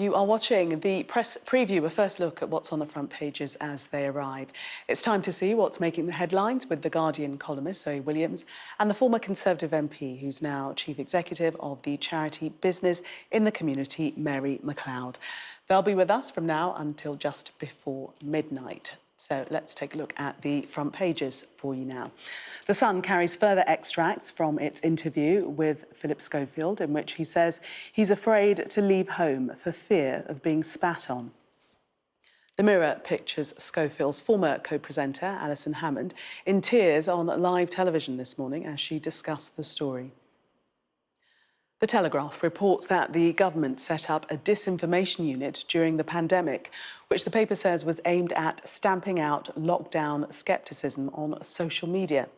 You are watching the press preview, a first look at what's on the front pages as they arrive. It's time to see what's making the headlines with The Guardian columnist Zoe Williams and the former Conservative MP who's now Chief Executive of the charity Business in the Community, Mary MacLeod. They'll be with us from now until just before midnight. So let's take a look at the front pages for you now. The Sun carries further extracts from its interview with Philip Schofield, in which he says he's afraid to leave home for fear of being spat on. The Mirror pictures Schofield's former co-presenter, Alison Hammond, in tears on live television this morning as she discussed the story. The Telegraph reports that the government set up a disinformation unit during the pandemic, which the paper says was aimed at stamping out lockdown scepticism on social media.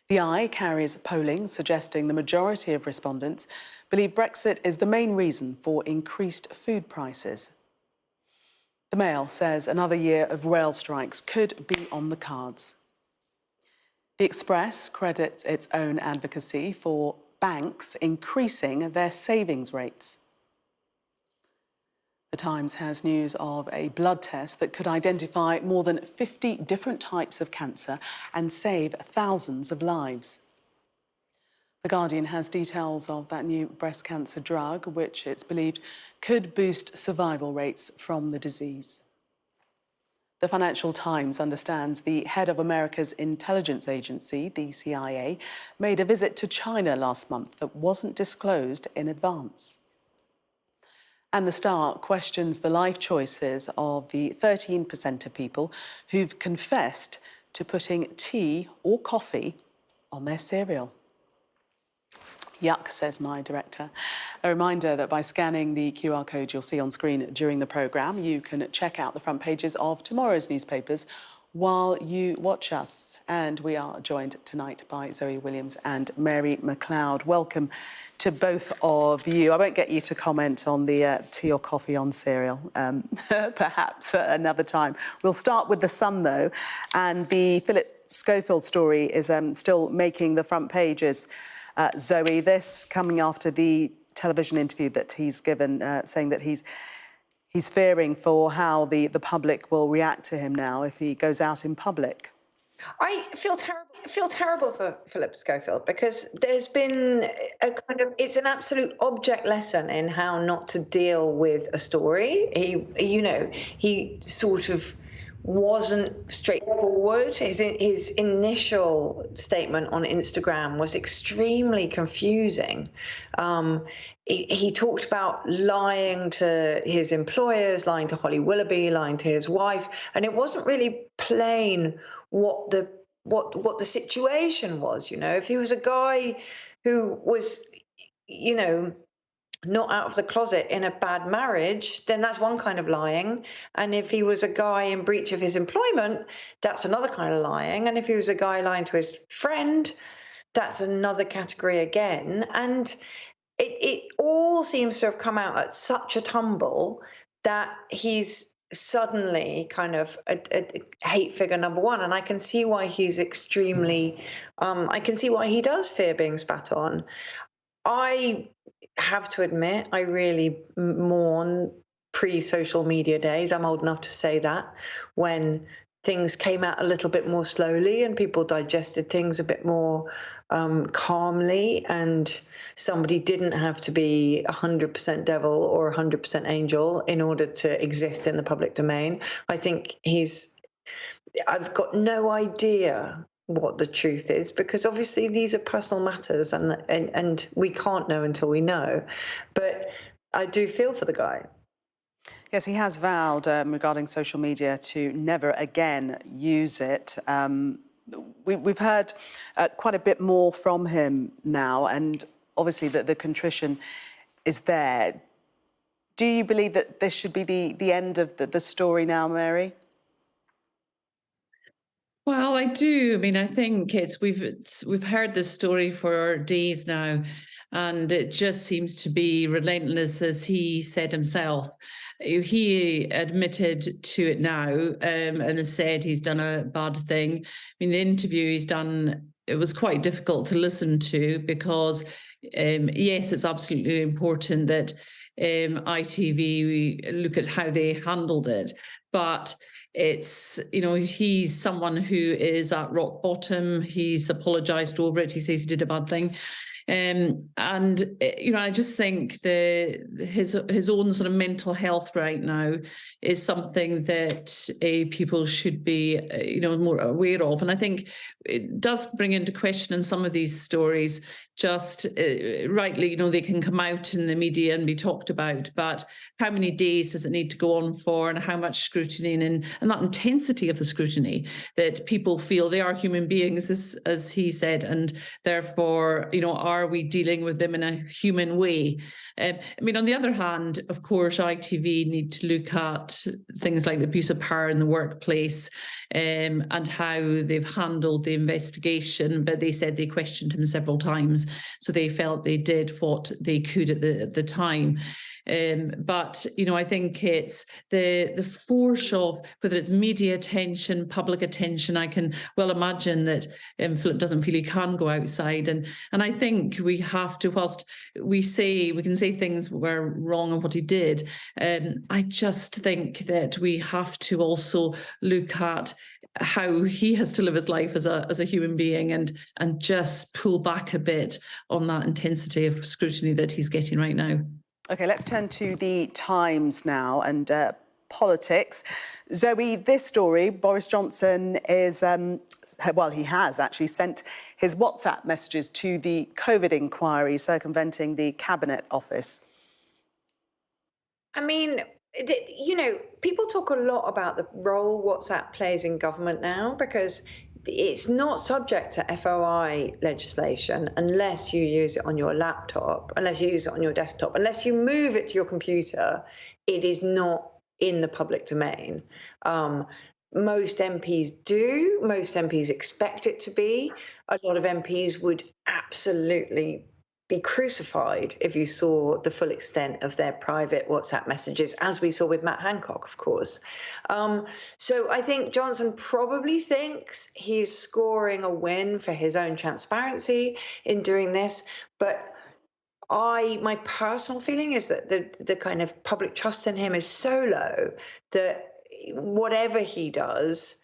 The Eye carries polling suggesting the majority of respondents believe Brexit is the main reason for increased food prices. The Mail says another year of rail strikes could be on the cards. The Express credits its own advocacy for banks increasing their savings rates. The Times has news of a blood test that could identify more than 50 different types of cancer and save thousands of lives. The Guardian has details of that new breast cancer drug, which it's believed could boost survival rates from the disease. The Financial Times understands the head of America's intelligence agency, the CIA, made a visit to China last month that wasn't disclosed in advance. And The Star questions the life choices of the 13% of people who've confessed to putting tea or coffee on their cereal. Yuck, says my director. A reminder that by scanning the QR code you'll see on screen during the programme, you can check out the front pages of tomorrow's newspapers while you watch us. And we are joined tonight by Zoe Williams and Mary MacLeod. Welcome to both of you. I won't get you to comment on the tea or coffee on cereal, perhaps another time. We'll start with The Sun, though, and the Philip Schofield story is still making the front pages. Zoe, this coming after the television interview that he's given, saying that he's fearing for how the public will react to him now if he goes out in public. I feel terrible for Philip Schofield because there's been a kind of, it's an absolute object lesson in how not to deal with a story. He sort of wasn't straightforward. His initial statement on Instagram was extremely confusing. He talked about lying to his employers, lying to Holly Willoughby, lying to his wife, and it wasn't really plain what the situation was. If he was a guy who was, not out of the closet in a bad marriage, then that's one kind of lying. And if he was a guy in breach of his employment, that's another kind of lying. And if he was a guy lying to his friend, that's another category again. And it all seems to have come out at such a tumble that he's suddenly kind of a hate figure number one. And I can see why he's extremely, I can see why he does fear being spat on. I have to admit, I really mourn pre-social media days. I'm old enough to say that, when things came out a little bit more slowly and people digested things a bit more calmly, and somebody didn't have to be 100% devil or 100% angel in order to exist in the public domain. I think I've got no idea what the truth is, because obviously these are personal matters and we can't know until we know. But I do feel for the guy. Yes, he has vowed regarding social media to never again use it. We've heard quite a bit more from him now, and obviously the contrition is there. Do you believe that this should be the end of the story now, Mary? Well, I do. I mean, I think we've heard this story for days now, and it just seems to be relentless, as he said himself. He admitted to it now, and has said he's done a bad thing. I mean, the interview he's done, it was quite difficult to listen to because, yes, it's absolutely important that ITV look at how they handled it. But it's, he's someone who is at rock bottom. He's apologised over it. He says he did a bad thing. I just think his own sort of mental health right now is something that people should be, more aware of. And I think it does bring into question in some of these stories, just rightly, they can come out in the media and be talked about, but how many days does it need to go on for, and how much scrutiny and that intensity of the scrutiny that people feel they are human beings, as he said, and therefore, are we dealing with them in a human way? On the other hand, of course, ITV need to look at things like the abuse of power in the workplace and how they've handled the investigation, but they said they questioned him several times, so they felt they did what they could at the time. But I think it's the force of whether it's media attention, public attention. I can well imagine that Philip doesn't feel he can go outside, and I think we have to, whilst we can say things were wrong and what he did, I just think that we have to also look at how he has to live his life as a human being, and just pull back a bit on that intensity of scrutiny that he's getting right now. OK, let's turn to the Times now and politics. Zoe, this story, Boris Johnson is, he has actually sent his WhatsApp messages to the COVID inquiry circumventing the Cabinet Office. People talk a lot about the role WhatsApp plays in government now, because it's not subject to FOI legislation unless you use it on your laptop, unless you use it on your desktop, unless you move it to your computer. It is not in the public domain. Most MPs do. Most MPs expect it to be. A lot of MPs would absolutely be crucified if you saw the full extent of their private WhatsApp messages, as we saw with Matt Hancock, of course. So I think Johnson probably thinks he's scoring a win for his own transparency in doing this, but my personal feeling is that the kind of public trust in him is so low that whatever he does,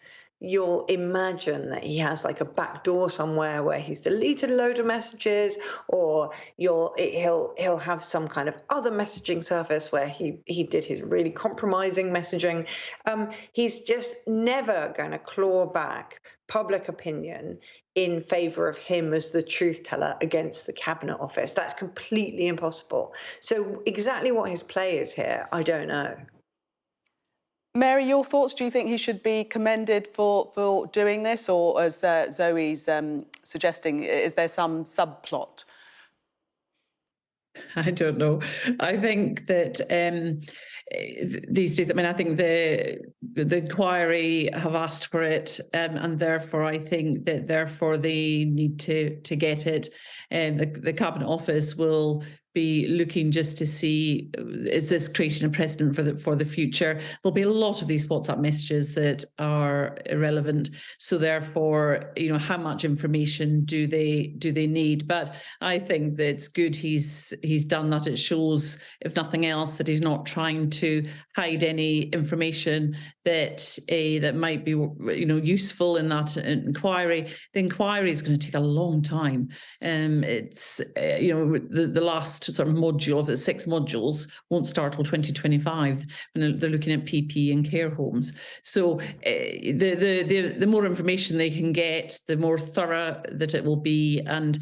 you'll imagine that he has like a back door somewhere where he's deleted a load of messages, or he'll have some kind of other messaging service where he did his really compromising messaging. He's just never going to claw back public opinion in favour of him as the truth teller against the Cabinet Office. That's completely impossible. So exactly what his play is here, I don't know. Mary, your thoughts? Do you think he should be commended for doing this, or as Zoe's suggesting, is there some subplot? I don't know. I think that these days, I think the inquiry have asked for it, and therefore I think that they need to get it. The Cabinet Office will be looking just to see, is this creating a precedent for the future? There'll be a lot of these WhatsApp messages that are irrelevant. So therefore, how much information do they need? But I think that it's good he's done that. It shows, if nothing else, that he's not trying to hide any information that might be useful in that inquiry. The inquiry is going to take a long time. It's the last sort of module of the 6 modules won't start till 2025 when they're looking at PP and care homes. So the more information they can get, the more thorough that it will be, and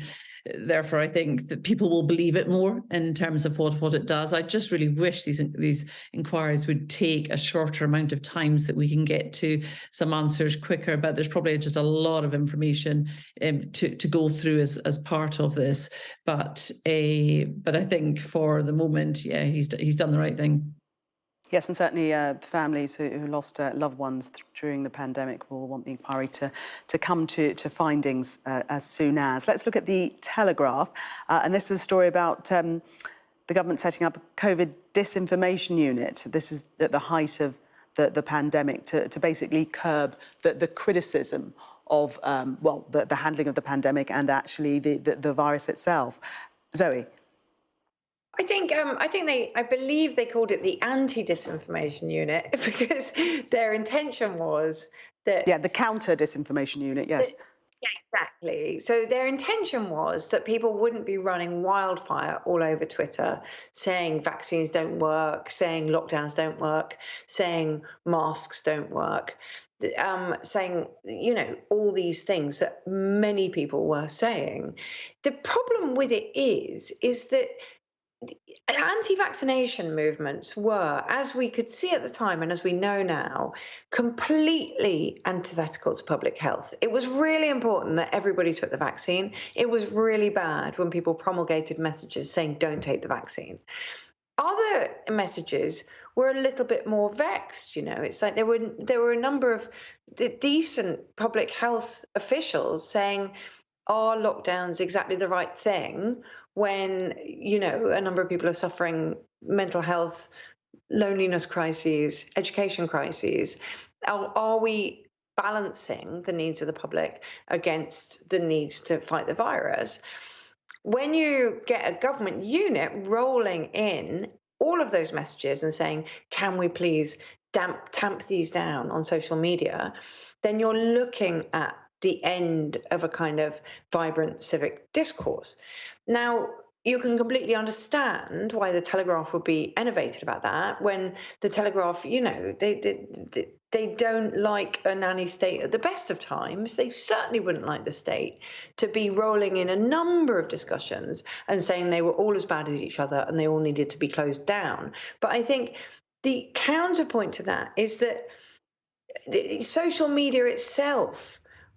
therefore I think that people will believe it more in terms of what it does. I just really wish these inquiries would take a shorter amount of time so that we can get to some answers quicker, but there's probably just a lot of information to go through as part of this. But I think for the moment, yeah, he's done the right thing. Yes, and certainly families who lost loved ones during the pandemic will want the inquiry to come to findings as soon as. Let's look at the Telegraph. And this is a story about the government setting up a COVID disinformation unit. This is at the height of the pandemic to basically curb the criticism of, the handling of the pandemic and actually the virus itself. Zoe? I believe they called it the anti-disinformation unit because their intention was that. Yeah, the counter disinformation unit, yes. Yeah, exactly. So their intention was that people wouldn't be running wildfire all over Twitter, saying vaccines don't work, saying lockdowns don't work, saying masks don't work, saying, all these things that many people were saying. The problem with it is that anti-vaccination movements were, as we could see at the time and as we know now, completely antithetical to public health. It was really important that everybody took the vaccine. It was really bad when people promulgated messages saying don't take the vaccine. Other messages were a little bit more vexed. It's like there were a number of decent public health officials saying, are lockdowns exactly the right thing when, a number of people are suffering mental health, loneliness crises, education crises? Are we balancing the needs of the public against the needs to fight the virus? When you get a government unit rolling in all of those messages and saying, can we please tamp these down on social media, then you're looking at the end of a kind of vibrant civic discourse. Now, you can completely understand why the Telegraph would be enervated about that when the Telegraph, they don't like a nanny state at the best of times. They certainly wouldn't like the state to be rolling in a number of discussions and saying they were all as bad as each other and they all needed to be closed down. But I think the counterpoint to that is that social media itself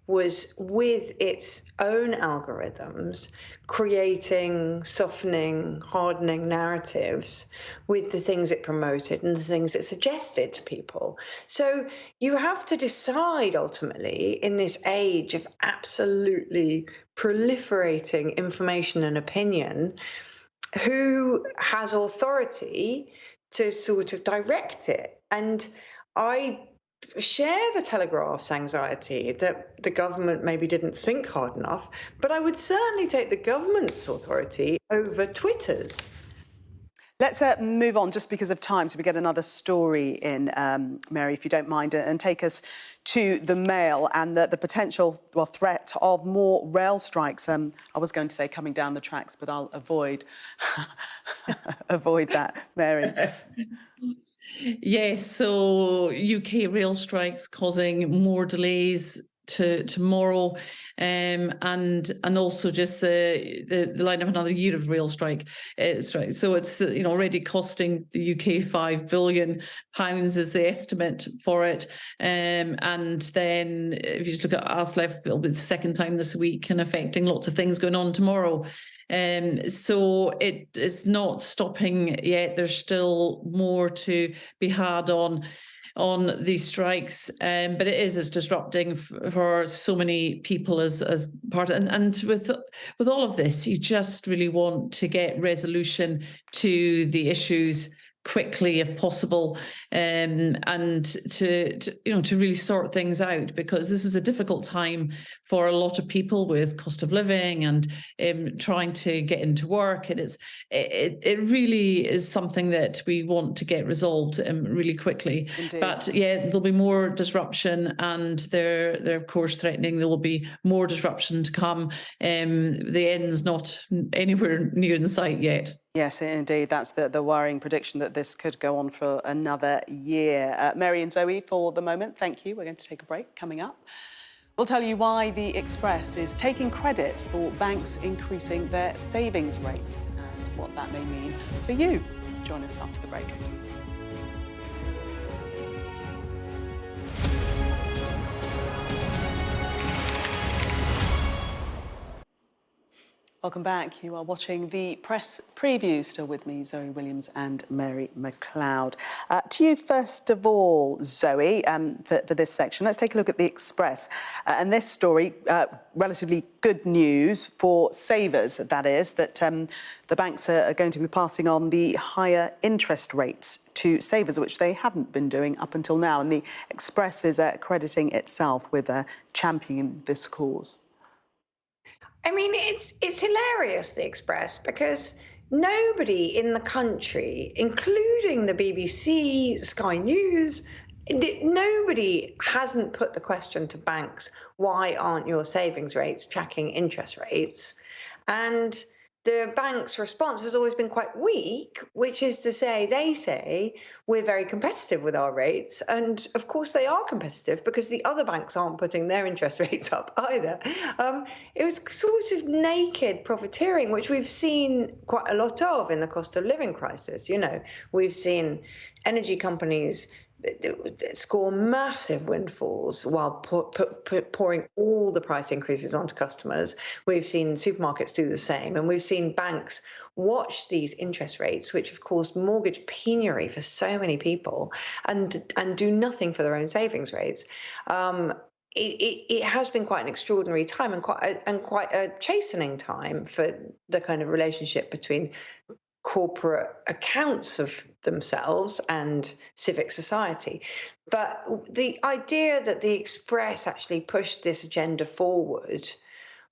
was, with its own algorithms, creating, softening, hardening narratives with the things it promoted and the things it suggested to people. So you have to decide ultimately, in this age of absolutely proliferating information and opinion, who has authority to sort of direct it. And I share the Telegraph's anxiety that the government maybe didn't think hard enough, but I would certainly take the government's authority over Twitter's. Let's move on just because of time, so we get another story in, Mary, if you don't mind, and take us to the Mail and the potential threat of more rail strikes. I was going to say coming down the tracks, but I'll avoid that, Mary. Yes, so UK rail strikes causing more delays to tomorrow, and also just the line of another year of rail strike. So it's already costing the UK £5 billion is the estimate for it, and then if you just look at ASLEF, it'll be the second time this week and affecting lots of things going on tomorrow. So it is not stopping yet. There's still more to be had on these strikes, but it is disrupting for so many people as part of, and with all of this, you just really want to get resolution to the issues quickly if possible, and to really sort things out, because this is a difficult time for a lot of people with cost of living and trying to get into work, and it really is something that we want to get resolved really quickly. Indeed. But yeah, there'll be more disruption, and they're of course threatening there will be more disruption to come. The end's not anywhere near in sight yet. Yes, indeed. That's the worrying prediction, that this could go on for another year. Mary and Zoe, for the moment, thank you. We're going to take a break. Coming up, we'll tell you why the Express is taking credit for banks increasing their savings rates and what that may mean for you. Join us after the break. Welcome back. You are watching the press preview. Still with me, Zoe Williams and Mary MacLeod. To you, first of all, Zoe, for this section, let's take a look at the Express. And this story, relatively good news for savers, that is, that the banks are going to be passing on the higher interest rates to savers, which they haven't been doing up until now. And the Express is crediting itself with championing this cause. I mean, it's hilarious, the Express, because nobody in the country, including the BBC, Sky News, nobody hasn't put the question to banks, why aren't your savings rates tracking interest rates? And the bank's response has always been quite weak, which is to say, they say we're very competitive with our rates. And of course, they are competitive because the other banks aren't putting their interest rates up either. It was sort of naked profiteering, which we've seen quite a lot of in the cost of living crisis. You know, we've seen energy companies score massive windfalls while pouring all the price increases onto customers. We've seen supermarkets do the same, and we've seen banks watch these interest rates, which have caused mortgage penury for so many people, and do nothing for their own savings rates. It has been quite an extraordinary time and quite a chastening time for the kind of relationship between corporate accounts of themselves and civic society. But the idea that the Express actually pushed this agenda forward,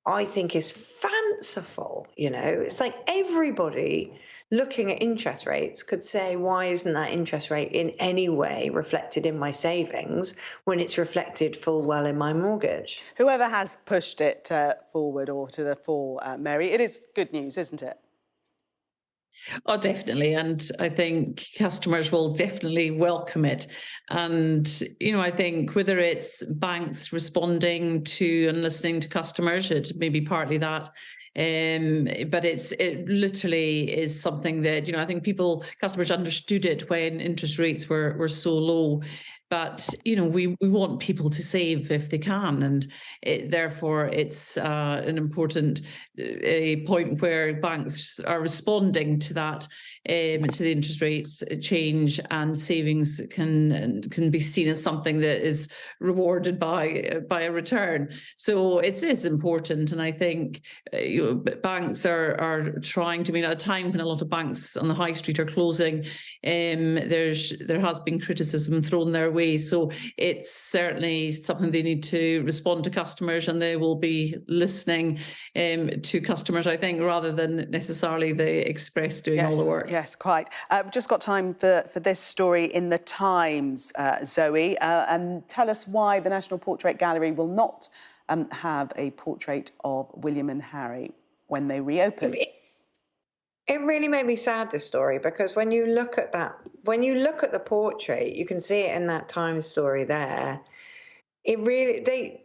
I think, is fanciful. You know, it's like everybody looking at interest rates could say, why isn't that interest rate in any way reflected in my savings when it's reflected full well in my mortgage? Whoever has pushed it forward or to the fore, Mary, it is good news, isn't it? Oh, definitely. And I think customers will definitely welcome it. And, you know, I think whether it's banks responding to and listening to customers, it may be partly that. But it literally is something that, you know, I think customers understood it when interest rates were so low. But, you know, we want people to save if they can. And therefore, it's an important point where banks are responding to that, to the interest rates change, and savings can be seen as something that is rewarded by a return. So it is important. And I think banks are trying to, I mean, at a time when a lot of banks on the high street are closing, there has been criticism thrown their way. So it's certainly something they need to respond to customers, and they will be listening to customers, I think, rather than necessarily the Express doing all the work. Yes, quite. We've just got time for this story in the Times, Zoe, and tell us why the National Portrait Gallery will not have a portrait of William and Harry when they reopen. It really made me sad, this story, because when you look at the portrait, you can see it in that Times story there. It really,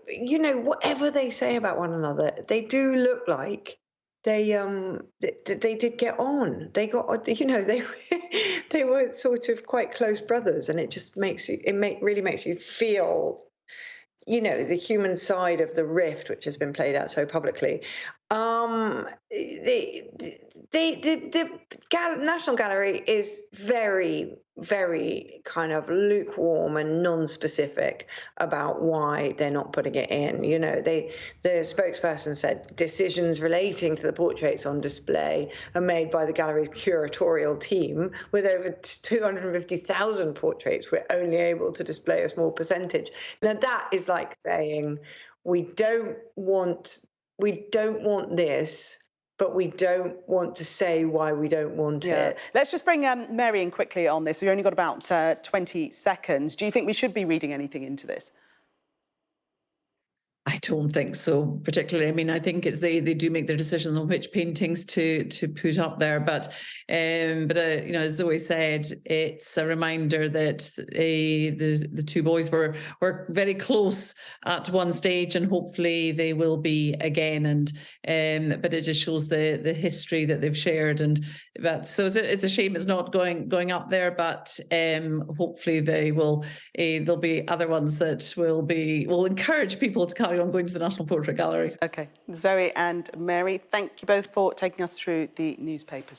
you know, whatever they say about one another, they do look like they did get on. They got, you know, they were sort of quite close brothers, and it just really makes you feel, you know, the human side of the rift, which has been played out so publicly. The National Gallery is very, very kind of lukewarm and non-specific about why they're not putting it in. You know, the spokesperson said decisions relating to the portraits on display are made by the gallery's curatorial team. With over 250,000 portraits, we're only able to display a small percentage. Now, that is like saying we don't want this, but we don't want to say why we don't want it. Let's just bring Mary in quickly on this. We've only got about 20 seconds. Do you think we should be reading anything into this? I don't think so, particularly. I mean, I think it's they do make their decisions on which paintings to put up there. But you know, as Zoe said, it's a reminder that the two boys were very close at one stage, and hopefully they will be again. And but it just shows the history that they've shared, and that so it's a shame it's not going up there. But hopefully they will. There'll be other ones that will encourage people to carry on going to the National Portrait Gallery. OK. Zoe and Mary, thank you both for taking us through the newspapers.